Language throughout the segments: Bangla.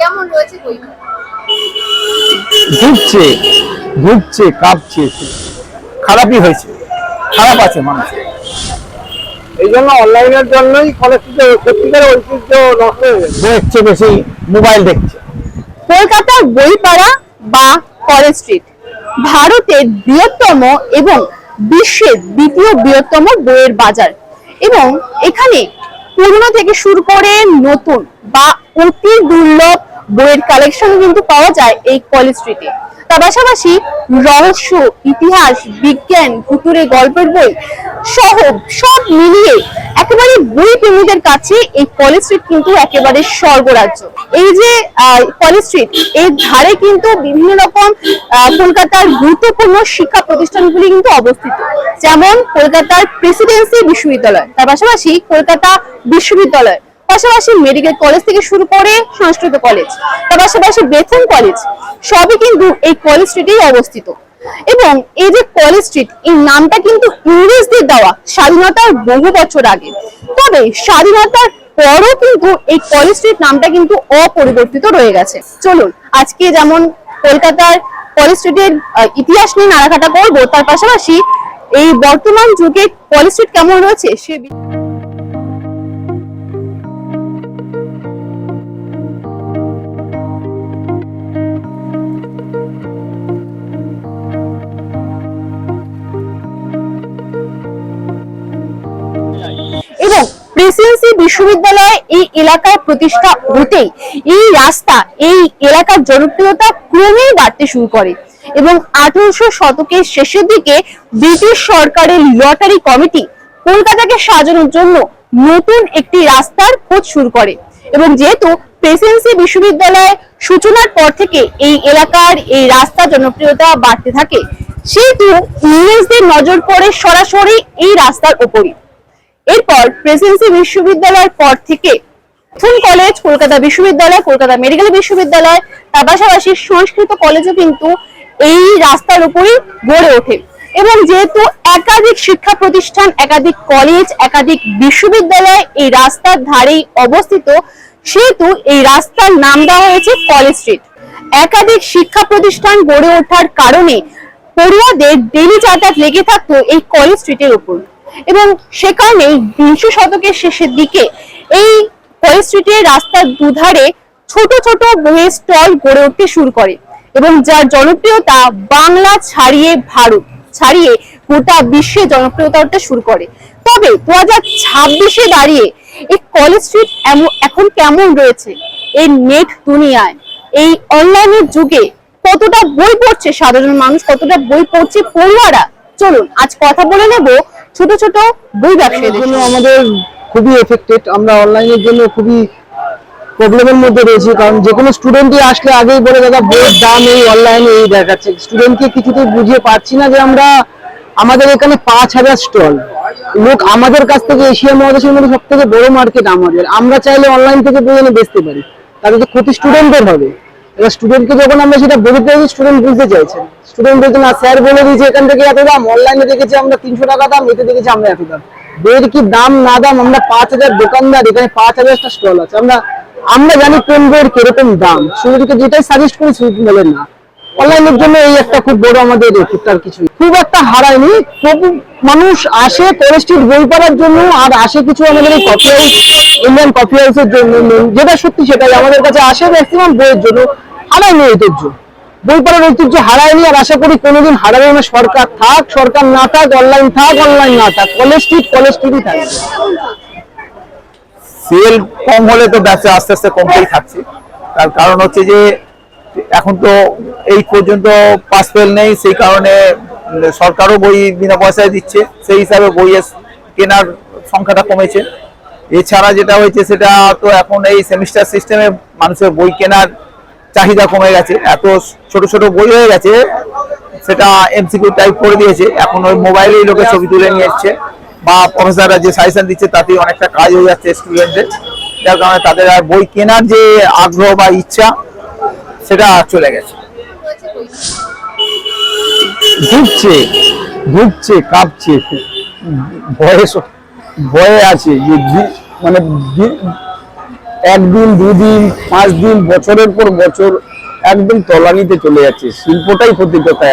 কেমন রয়েছে বইটা? ঘুরছে ঘুরছে কাঁপছে, খারাপই হয়েছে, খারাপ আছে মানুষ। এই জন্য অনলাইনের জন্যই কলেজটিতে সত্যিকার ঐতিহ্য নষ্ট হয়ে দেখছে, বেশি মোবাইল দেখছে। কলকাতার বইপাড়া বা কলেজ স্ট্রিট ভারতের বৃহত্তম এবং বিশ্বের দ্বিতীয় বৃহত্তম বইয়ের বাজার, এবং এখানে পুরনো থেকে শুরু করে নতুন বা অতি দুর্লভ বইয়ের কালেকশন কিন্তু পাওয়া যায় এই কলেজ স্ট্রিটে। তার পাশাপাশি রহস্য, ইতিহাস, বিজ্ঞান, ভুতুড়ে গল্পের বই সহ সব মিলিয়ে একেবারে বই প্রেমীদের কাছে এই কলেজ স্ট্রিট কিন্তু একেবারে স্বর্গরাজ্য। এই যে কলেজ স্ট্রিট, এর ধারে কিন্তু বিভিন্ন রকম কলকাতার গুরুত্বপূর্ণ শিক্ষা প্রতিষ্ঠানগুলি কিন্তু অবস্থিত, যেমন কলকাতার প্রেসিডেন্সি বিশ্ববিদ্যালয়, তার পাশাপাশি কলকাতা বিশ্ববিদ্যালয়, পাশাপাশি মেডিকেল কলেজ থেকে শুরু করে সংস্কৃত কলেজ, তার পাশাপাশি বেথুন কলেজ, সবই কিন্তু এই কলেজ স্ট্রিটেই অবস্থিত। এবং এই যে কলেজ স্ট্রিট, এই নামটা কিন্তু ইংরেজদের দেওয়া স্বাধীনতার বহু বছর আগে। তবে স্বাধীনতার পরও কিন্তু এই কলেজ স্ট্রিট নামটা কিন্তু অপরিবর্তিত রয়ে গেছে। চলুন আজকে যেমন কলকাতার কলেজ স্ট্রিটের ইতিহাস নিয়ে নাড়াঘাটা করবো, তার পাশাপাশি এই বর্তমান যুগে কলেজ স্ট্রিট কেমন রয়েছে সে এবং প্রেসিডেন্সি বিশ্ববিদ্যালয় এই এলাকায় প্রতিষ্ঠা হতেই এই রাস্তা, এই এলাকার জনপ্রিয়তা ক্রমেই বাড়তে শুরু করে এবং 1800 শতকের শেষের দিকে ব্রিটিশ সরকারের লটারি কমিটি কলকাতাকে সাজানোর জন্য নতুন একটি রাস্তার খোঁজ শুরু করে। এবং যেহেতু প্রেসিডেন্সি বিশ্ববিদ্যালয় সূচনার পর থেকে এই এলাকার এই রাস্তা জনপ্রিয়তা বাড়তে থাকে, সেহেতু ইংরেজদের নজর পড়ে সরাসরি এই রাস্তার উপরই। এরপর প্রেসিডেন্সি বিশ্ববিদ্যালয়ের পর থেকে বেথুন কলেজ, কলকাতা বিশ্ববিদ্যালয়, কলকাতা মেডিকেল বিশ্ববিদ্যালয়, তার পাশাপাশি সংস্কৃত কলেজও কিন্তু এই রাস্তার উপরই গড়ে ওঠে। এবং যেহেতু একাধিক শিক্ষা প্রতিষ্ঠান, একাধিক কলেজ, একাধিক বিশ্ববিদ্যালয় এই রাস্তার ধারেই অবস্থিত, সেহেতু এই রাস্তার নাম দেওয়া হয়েছে কলেজ স্ট্রিট। একাধিক শিক্ষা প্রতিষ্ঠান গড়ে ওঠার কারণে পড়ুয়াদের ডেইলি যাতায়াত লেগে থাকতো এই কলেজ স্ট্রিটের উপর, এবং সে কারণেই 20 শতকের শেষের দিকে এই কলেজ স্ট্রিটের রাস্তার দুধারে ছোট ছোট বইয়ের স্টল গড়ে উঠতে শুরু করে, এবং যার জনপ্রিয়তা বাংলা ছাড়িয়ে ভারত ছাড়িয়ে গোটা বিশ্বে জনপ্রিয়তা উঠতে শুরু করে। তবে 2026-এ দাঁড়িয়ে এই কলেজ স্ট্রিট এখন কেমন রয়েছে? এই নেট দুনিয়ায়, এই অনলাইনের যুগে কতটা বই পড়ছে সাধারণ মানুষ, কতটা বই পড়ছে পড়ুয়ারা? চলুন আজ কথা বলে নেব ছোট ছোট বই ব্যবসায়ীদের জন্য। আমাদের খুবই এফেক্টেড, আমরা অনলাইনের জন্য খুবই প্রবলেমের মধ্যে রয়েছি, কারণ যে কোনো স্টুডেন্টই আসলে আগেই বলে দাদা বইয়ের দাম এই অনলাইনে এই দেখাচ্ছে। স্টুডেন্টকে কিছুতেই বুঝিয়ে পারছি না যে আমাদের এখানে 5000 স্টল, লোক আমাদের কাছ থেকে এশিয়া মহাদেশের মধ্যে সব থেকে বড় মার্কেট আমাদের, আমরা চাইলে অনলাইন থেকে বই এনে বেচতে পারি, তাহলে তো ক্ষতি স্টুডেন্টের হবে। এবার স্টুডেন্টকে যখন আমরা সেটা বলতে চাইছি, স্টুডেন্ট বুঝতে চাইছে, স্টুডেন্ট বলছে না স্যার বলে দিয়েছে এখান থেকে এত দাম, অনলাইনে দেখেছি আমরা 300 টাকা দাম, এতে দেখেছি আমরা এত দাম। বইয়ের কি দাম না দাম, আমরা 5000 দোকানদার, এখানে 5000টা স্টল আছে, আমরা জানি কোন বইয়ের কিরকম দাম, স্টুডেন্টকে যেটাই সাজেস্ট করি স্টুডেন্ট বলেন না। অনলাইনের জন্য এই একটা খুব বড় আমাদের এফেক্ট, আর কিছু খুব একটা হারায়নি। তবু মানুষ আসে কলেজ স্ট্রিট বই পড়ার জন্য, আর আসে কিছু আমাদের এই কফি হাউস, ইন্ডিয়ান কফি হাউসের জন্য, যেটা সত্যি সেটাই আমাদের কাছে আসে ম্যাক্সিমাম বইয়ের জন্য। হারায়নি ঐতিহ্য, বই পড়ার ঐতিহ্য হারায়নি, আর আশা করি কোনোদিন হারাবে না। সরকার থাক, সরকার না থাক, অনলাইন থাক, অনলাইন না থাক, কলেজ স্ট্রিটই থাকবে। সেল কম হলে তো ব্যবসা আস্তে আস্তে কমতেই থাকছে। তার কারণ হচ্ছে যে এখন তো এই পর্যন্ত পাস ফেল নেই, সেই কারণে সরকারও বই বিনা পয়সায় দিচ্ছে, সেই হিসাবে বইয়ের কেনার সংখ্যাটা কমেছে। এছাড়া যেটা হয়েছে সেটা তো এখন এই সেমিস্টার সিস্টেমে মানুষের বই কেনার চাহিদা কমে গেছে, এত ছোট ছোট বই হয়ে গেছে, সেটা এমসিকিউ টাইপ করে দিয়েছে। এখন ওই মোবাইলেই লোকে ছবি তুলে নিয়ে এসছে, বা প্রফেসররা যে সাজেশন দিচ্ছে তাতেই অনেকটা কাজ হয়ে যাচ্ছে স্টুডেন্টদের, যার কারণে তাদের আর বই কেনার যে আগ্রহ বা ইচ্ছা সেটা চলে গেছে। ঘুরছে ঘুরছে কাঁপছে, ভয়ে আছে যে মানে একদিন, দুদিন, 5 দিন, বছরের পর বছর একদম তলানিতে চলে যাচ্ছে। শিল্পটাই ক্ষতিকতা।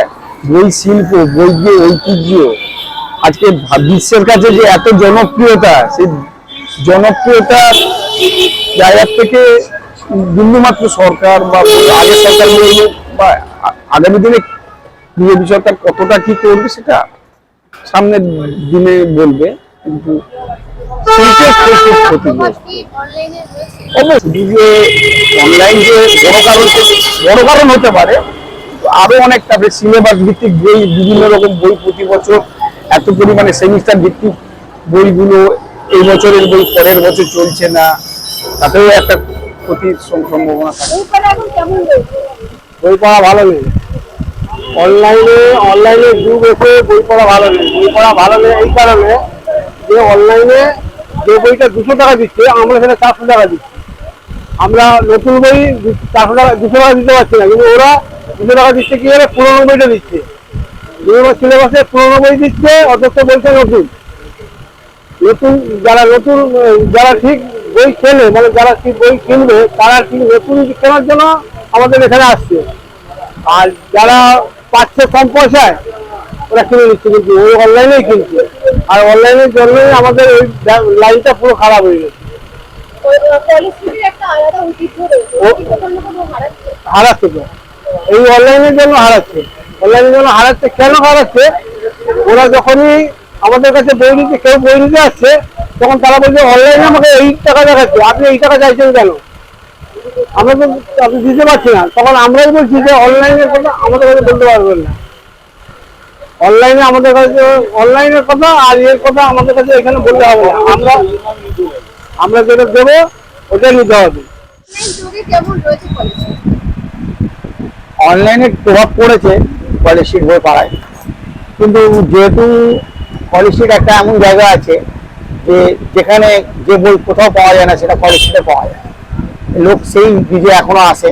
বই শিল্প, বই যে ঐতিহ্য, আজকে বিশ্বের কাছে যে এত জনপ্রিয়তা, সেই জনপ্রিয়তার জায়গা থেকে বিন্দুমাত্র সরকার বা আগের সরকার বলবো বা আগামী দিনে বিজেপি সরকার কতটা কি করবে সেটা সামনের দিনে বলবে, কিন্তু শিল্পের খুব ক্ষতিগ্রস্ত। অবশ্যই যে অনলাইন যে বড় কারণ হতে পারে, আরো অনেকটা সিলেবাস ভিত্তিক বই, বিভিন্ন রকম বই প্রতি বছর এত পরিমাণে সেমিস্টার ভিত্তিক বইগুলো, এই বছরের বই পরের বছর চলছে না, তাতেও একটা ক্ষতির সম্ভাবনা থাকে। বই পড়া ভালো নেই, অনলাইনে যুগ এসে বই পড়া ভালো নেই। বই পড়া ভালো নেই এই কারণে যে অনলাইনে যে বইটা 200 টাকা দিচ্ছে, আমরা সেটা 400 টাকা দিচ্ছি। আমরা নতুন বই 400 টাকা 200 টাকা দিতে পারছি না, কিন্তু ওরা 200 টাকা দিচ্ছে কি করে, পুরোনো বইটা দিচ্ছে। সিলেবাসে পুরোনো বই দিচ্ছে, অথচ বলছে নতুন। যারা ঠিক বই কেনে, মানে যারা ঠিক বই কিনবে, তারা ঠিক নতুন কেনার জন্য আমাদের এখানে আসছে। আর যারা পাচ্ছে কম পয়সায়, ওরা কিনে নিচ্ছে, কিন্তু ওই অনলাইনেই কিনছে। আর অনলাইনের জন্যই আমাদের ওই লাইনটা পুরো খারাপ হয়ে গেছে। হারাচ্ছে তো, এই অনলাইনের জন্য হারাচ্ছে। কেন হারাচ্ছে? ওরা যখনই আমাদের কাছে বই নিতে, কেউ বই নিতে আসছে, তখন তারা বলছে অনলাইনে আমাকে এই টাকা দেখাচ্ছে, আপনি এই টাকা চাইছেন কেন? আমরা তো আপনি দিতে পারছি না। তখন আমরাই বলছি যে অনলাইনের কথা আমাদের কাছে বলতে পারবেন না। অনলাইনের কথা আর এর কথা আমাদের কাছে এখানে বলতে হবে না। আমরা যেটা দেবো ওটাই নিতে হবে। অনলাইনের প্রভাব পড়েছে কলেজশিট বই পাড়ায়, কিন্তু যেহেতু কলেজশিট একটা এমন জায়গা আছে যে যেখানে যে বই কোথাও পাওয়া যায় না, সেটা কলেজশিটে পাওয়া যায়। লোক সেই দিকে এখনো আসে।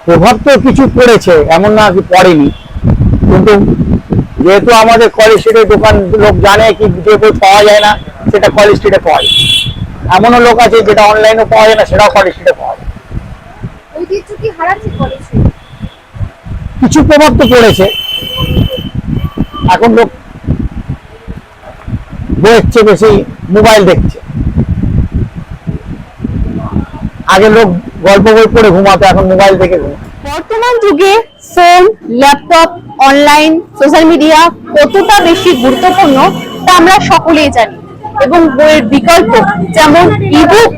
প্রভাব তো কিছু পড়েছে, এমন না কি পড়েনি, কিন্তু যেহেতু আমাদের কলেজশিটের দোকান, লোক জানে কি যে বই পাওয়া যায় না সেটা কলেজশিটে পাওয়া যায়। এমনও লোক আছে যেটা অনলাইনে পাওয়া যায় না, সেটাও কলেজশিটে পাওয়া যায়। কিছু প্রভাব তো পড়েছে। এখন লোক বইয়ের চেয়ে বেশি মোবাইল দেখছে। আগে লোক গল্প বই পড়ে ঘুমাতো, এখন মোবাইল দেখে ঘুমায়। বর্তমান যুগে phone, laptop, online, social media কতটা বেশি গুরুত্বপূর্ণ তা আমরা সকলেই জানি, এবং বইয়ের বিকল্প যেমন ইবুক,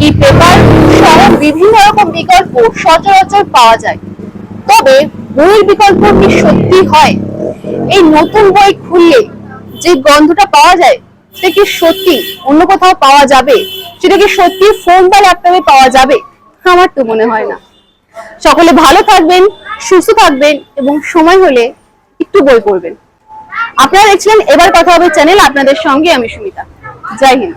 ই পেপার সহ বিভিন্ন রকম বিকল্প সচরাচর পাওয়া যায়। তবে বইয়ের বিকল্প কি সত্যি হয়? এই নতুন বই খুললে যে গন্ধটা পাওয়া যায়, সেটা কি সত্যি অন্য কোথাও পাওয়া যাবে? সেটা কি সত্যি ফোন বা ল্যাপটপে পাওয়া যাবে? আমার তো মনে হয় না। সকলে ভালো থাকবেন, সুস্থ থাকবেন, এবং সময় হলে একটু বই পড়বেন। আপনারা দেখছিলেন এবার কথা হবে চ্যানেল, আপনাদের সঙ্গে আমি সুমিতা। জয় হিন্দ।